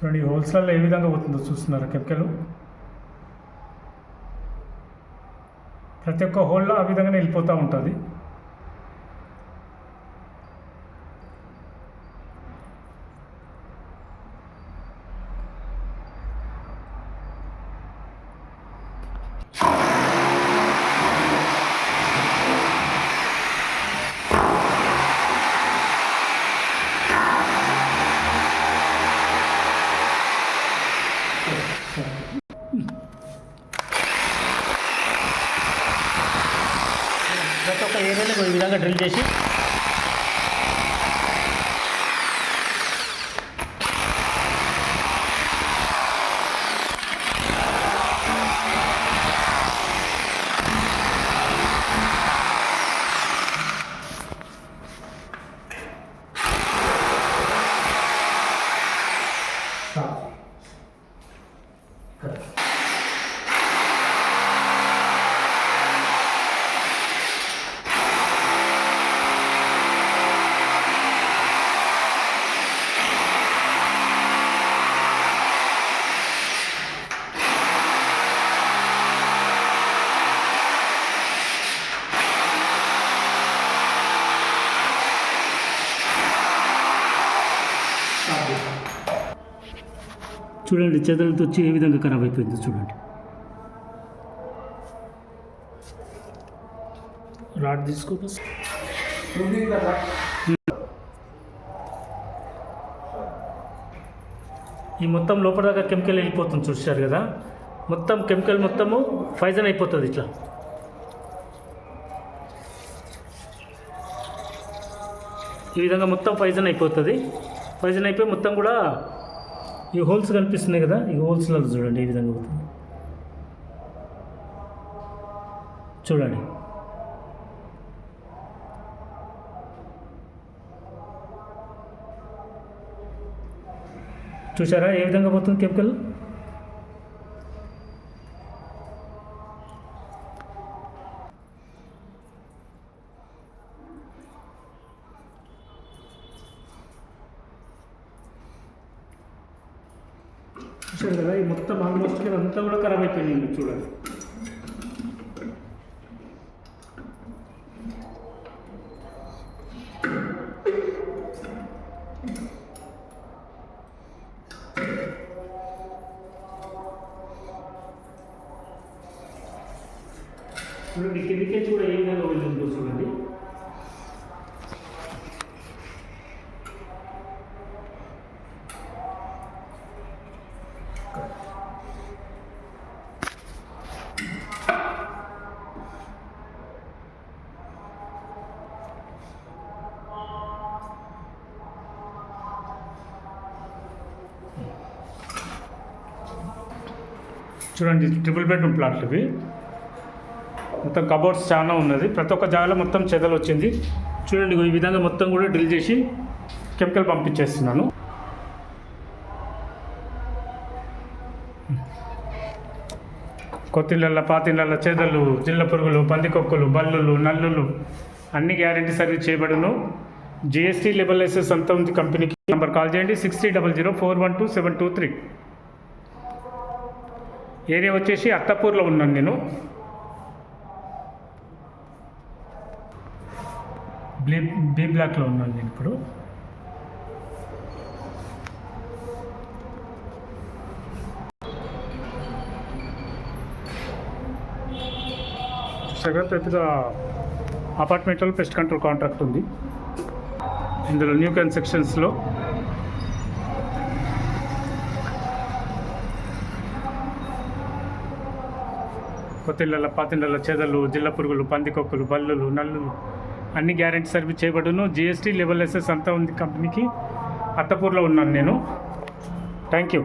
చూడండి హోల్స్లలో ఏ విధంగా పోతుందో చూస్తున్నారా కెమికల్. ప్రతి ఒక్క హోల్లో ఆ విధంగానే వెళ్ళిపోతూ ఉంటుంది. ప్రతి ఒక్క ఏరియాలో ఈ విధంగా డ్రిల్ చేసి చూడండి చెదలతో వచ్చి ఏ విధంగా ఖరాబ్ అయిపోయిందో చూడండి. రాడ్ తీసుకో. ఈ మొత్తం లోపల దాకా కెమికల్ వెళ్ళిపోతుంది చూసారు కదా. మొత్తం కెమికల్ మొత్తము ఫైజన్ అయిపోతుంది. ఇట్లా ఈ విధంగా మొత్తం ఫైజన్ అయిపోతుంది. ఫైజన్ అయిపోయి మొత్తం కూడా ఈ హోల్స్ కనిపిస్తున్నాయి కదా, ఈ హోల్స్లో చూడండి ఈ విధంగా అవుతుంది. చూడండి చూసారా ఏ విధంగా పోతుంది కెమికల్. చూసారు కదా ఈ మొత్తం ఆల్మోస్ట్ అంతా కూడా ఖరాబ్ అయిపోయింది. చూడండి చూడండి కిందికే కూడా ఏ విధంగా వెళ్ళిందో చూడండి. చూడండి ట్రిపుల్ బెడ్రూమ్ ప్లాట్లు ఇవి. మొత్తం కబోర్డ్స్ చాలా ఉన్నది. ప్రతి ఒక్క జాగాలో మొత్తం చెదలు వచ్చింది. చూడండి ఈ విధంగా మొత్తం కూడా డ్రిల్ చేసి కెమికల్ పంపించేస్తున్నాను. కొత్తిళ్ళ పాతిళ్ళ చెదలు, జిల్ల పురుగులు, పందికొక్కులు, బల్లులు, నల్లులు అన్ని గ్యారంటీ సర్వీస్ చేయబడును. జిఎస్టీ లెబల్ లైసెన్స్ అంతా ఉంది కంపెనీకి. నెంబర్ కాల్ చేయండి 6300412723. ఏరియా వచ్చేసి అత్తపూర్లో ఉన్నాను నేను. బి బ్లాక్లో ఉన్నాను నేను ఇప్పుడు. పెద్ద అపార్ట్మెంట్లో పెస్ట్ కంట్రోల్ కాంట్రాక్ట్ ఉంది. ఇందులో న్యూ కన్స్ట్రక్షన్స్లో కొత్తిళ్ళ పాతిళ్ళ చెదలు, జిల్ల పురుగులు, పందికొక్కులు, బల్లులు, నల్లులు అన్ని గ్యారెంటీ సర్వీస్ చేయబడును. జిఎస్టీ లెవెల్ లైసెన్స్ అంతా ఉంది కంపెనీకి. అత్తపూర్లో ఉన్నాను నేను. Thank you.